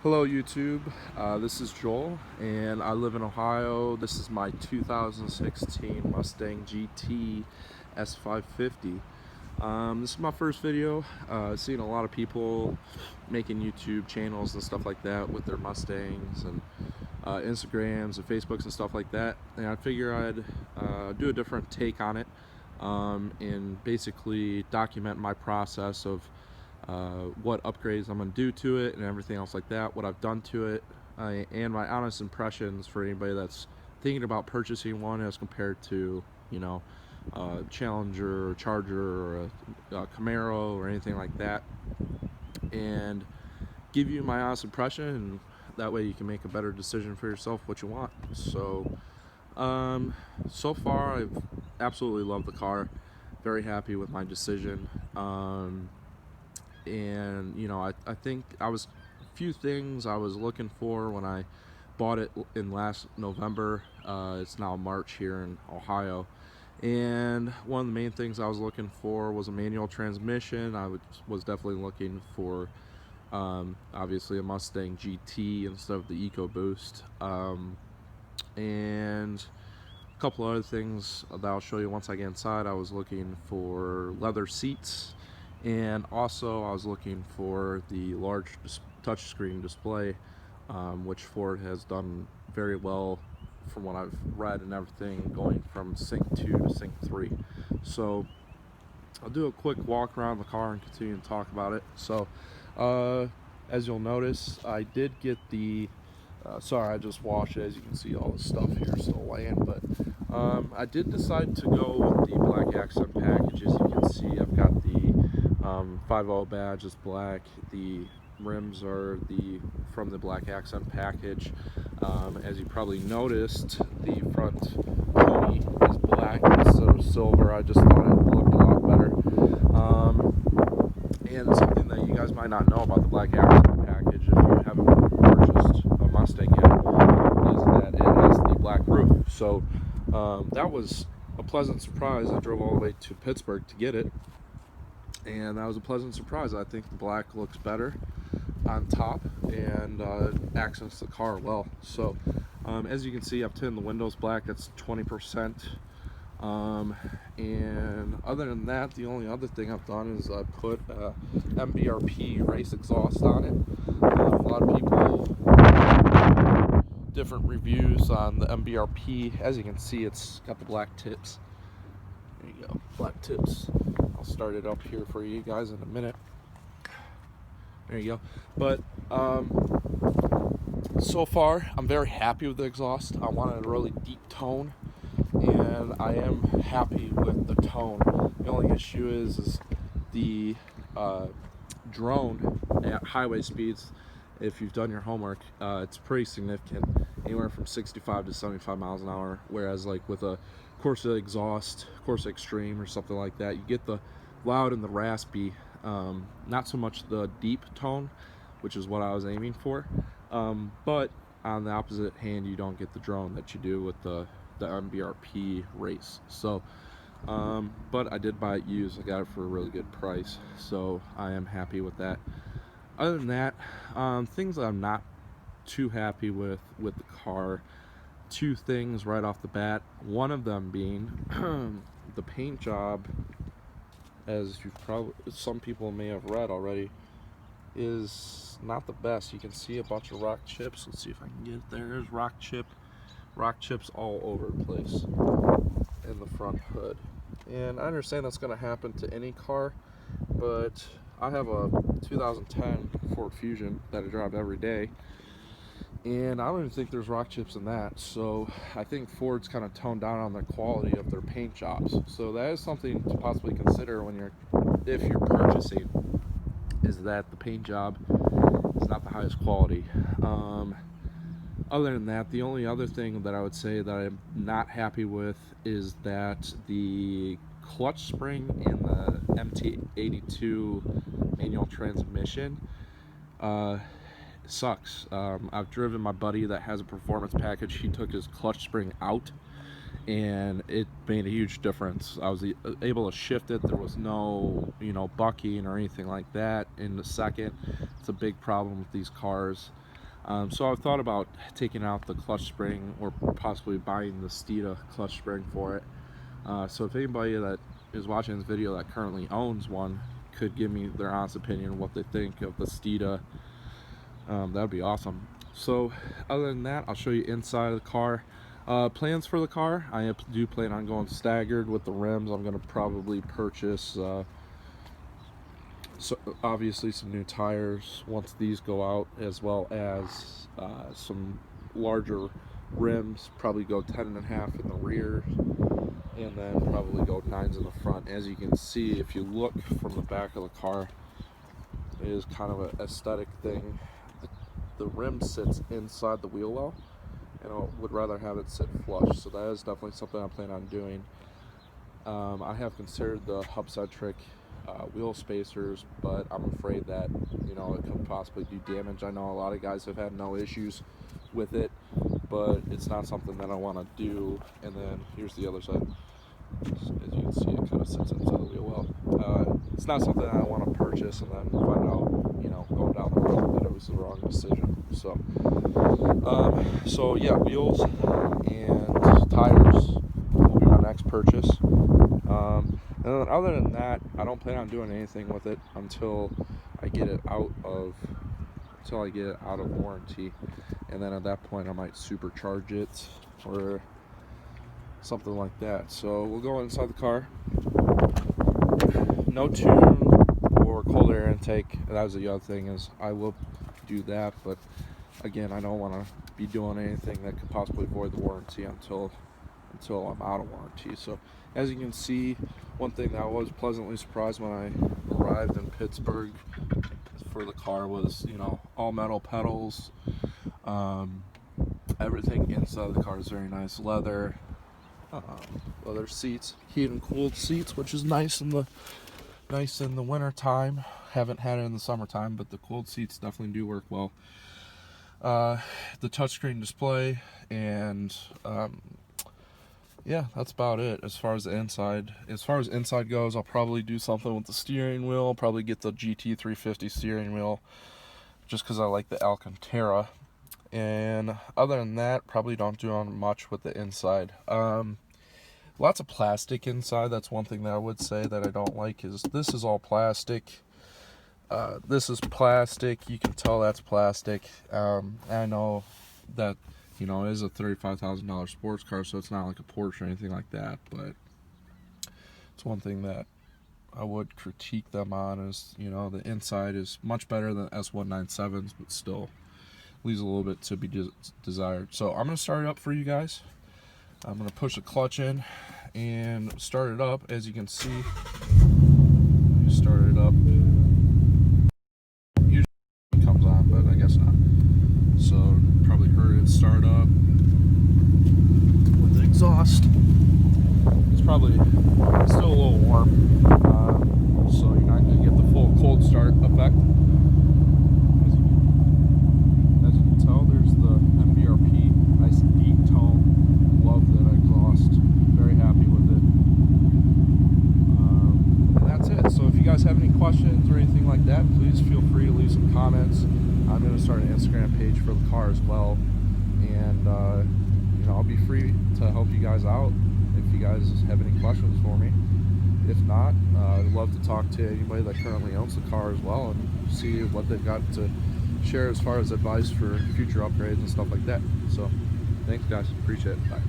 Hello YouTube, this is Joel and I live in Ohio. This is my 2016 Mustang GT S550. This is my first video. Seen a lot of people making YouTube channels and stuff like that with their Mustangs and Instagrams and Facebooks and stuff like that, and I figure I'd do a different take on it and basically document my process of what upgrades I'm going to do to it and everything else like that, what I've done to it, and my honest impressions for anybody that's thinking about purchasing one as compared to, you know, Challenger or Charger or a Camaro or anything like that, and give you my honest impression, and that way you can make a better decision for yourself what you want. So so far I've absolutely loved the car, very happy with my decision. And you know, I think a few things I was looking for when I bought it in last November. It's now March here in Ohio, and one of the main things I was looking for was a manual transmission. I was definitely looking for obviously a Mustang GT instead of the EcoBoost, and a couple other things that I'll show you once I get inside. I was looking for leather seats, and also I was looking for the large touchscreen display, which Ford has done very well from what I've read and everything, going from Sync 2 to Sync 3. So I'll do a quick walk around the car and continue to talk about it. So as you'll notice, I did get the sorry, I just washed it. As you can see, all the stuff here still laying, but I did decide to go with the black accent package. As you can see, I've got the 5.0 badge is black. The rims are from the black accent package. As you probably noticed, the front pony is black instead of silver. I just thought it looked a lot better. And something that you guys might not know about the black accent package, if you haven't purchased a Mustang yet, is that it has the black roof. So that was a pleasant surprise. I drove all the way to Pittsburgh to get it, and that was a pleasant surprise. I think the black looks better on top and accents the car well. So as you can see, I've tinted the windows black. That's 20%. And other than that, the only other thing I've done is I put MBRP race exhaust on it. A lot of people different reviews on the MBRP. As you can see, it's got the black tips. There you go, black tips. I'll start it up here for you guys in a minute. There you go. But so far I'm very happy with the exhaust. I wanted a really deep tone, and I am happy with the tone. The only issue is the drone at highway speeds. If you've done your homework, it's pretty significant, anywhere from 65 to 75 miles an hour, whereas like with a Corsa exhaust, Corsa Extreme or something like that, you get the loud and the raspy, not so much the deep tone, which is what I was aiming for, but on the opposite hand, you don't get the drone that you do with the MBRP race. So but I did buy it used. I got it for a really good price, so I am happy with that. Other than that, things that I'm not too happy with the car, two things right off the bat. One of them being the paint job, as some people may have read already, is not the best. You can see a bunch of rock chips. Let's see if I can get it there. There's rock chips all over the place in the front hood. And I understand that's going to happen to any car, but I have a 2010 Ford Fusion that I drive every day, and I don't even think there's rock chips in that. So I think Ford's kind of toned down on the quality of their paint jobs. So that is something to possibly consider if you're purchasing, is that the paint job is not the highest quality. Other than that, the only other thing that I would say that I'm not happy with is that the clutch spring in the MT82 manual transmission sucks. I've driven my buddy that has a performance package. He took his clutch spring out, and it made a huge difference. I was able to shift it. There was no, bucking or anything like that in the second. It's a big problem with these cars. So I've thought about taking out the clutch spring or possibly buying the Steeda clutch spring for it. So if anybody that is watching this video that currently owns one could give me their honest opinion of what they think of the Steeda, that would be awesome. So other than that, I'll show you inside of the car. Plans for the car, I do plan on going staggered with the rims. I'm going to probably purchase so obviously some new tires once these go out, as well as some larger rims, probably go 10.5 in the rear and then probably go 9s in the front. As you can see, if you look from the back of the car, it is kind of an aesthetic thing. The rim sits inside the wheel well, and I would rather have it sit flush, so that is definitely something I plan on doing. I have considered the hub-centric wheel spacers, but I'm afraid that, you know, it could possibly do damage. I know a lot of guys have had no issues with it, but it's not something that I want to do. And then here's the other side. As you can see, it kind of sits inside the wheel well. It's not something I want to purchase and then find out, you know, going down the road that it was the wrong decision. So yeah, wheels and tires will be my next purchase. And then other than that, I don't plan on doing anything with it until I get it out of warranty, and then at that point I might supercharge it or something like that. So we'll go inside the car. No tune or cold air intake. That was the other thing, is I will do that, but again, I don't want to be doing anything that could possibly void the warranty until I'm out of warranty. So as you can see, one thing that I was pleasantly surprised when I arrived in Pittsburgh for the car was, you know, all metal pedals. Everything inside the car is very nice. Leather seats, heated and cooled seats, which is nice in the winter time. Haven't had it in the summertime, but the cooled seats definitely do work well. The touchscreen display, and yeah, that's about it as far as the inside. As far as inside goes, I'll probably do something with the steering wheel. Probably get the GT 350 steering wheel, just because I like the Alcantara. And other than that, probably don't do on much with the inside. Lots of plastic inside. That's one thing that I would say that I don't like, is this is all plastic. This is plastic. You can tell that's plastic. I know that, you know, it is a $35,000 sports car, so it's not like a Porsche or anything like that, but it's one thing that I would critique them on, is, you know, the inside is much better than S197s, but still leaves a little bit to be desired. So I'm going to start it up for you guys. I'm going to push the clutch in and start it up. As you can see, start it up. Usually it comes on, but I guess not. So probably heard it start up with the exhaust. It's probably still a little warm, so you're not going to get the full cold start effect. As you can tell, there's the MBRP, nice deep tone. Love that exhaust. Very happy with it. And that's it. So if you guys have any questions or anything like that, please feel free to leave some comments. I'm going to start an Instagram page for the car as well, and you know, I'll be free to help you guys out if you guys have any questions for me. If not, I'd love to talk to anybody that currently owns the car as well and see what they've got to share as far as advice for future upgrades and stuff like that. So thanks guys, appreciate it. Bye.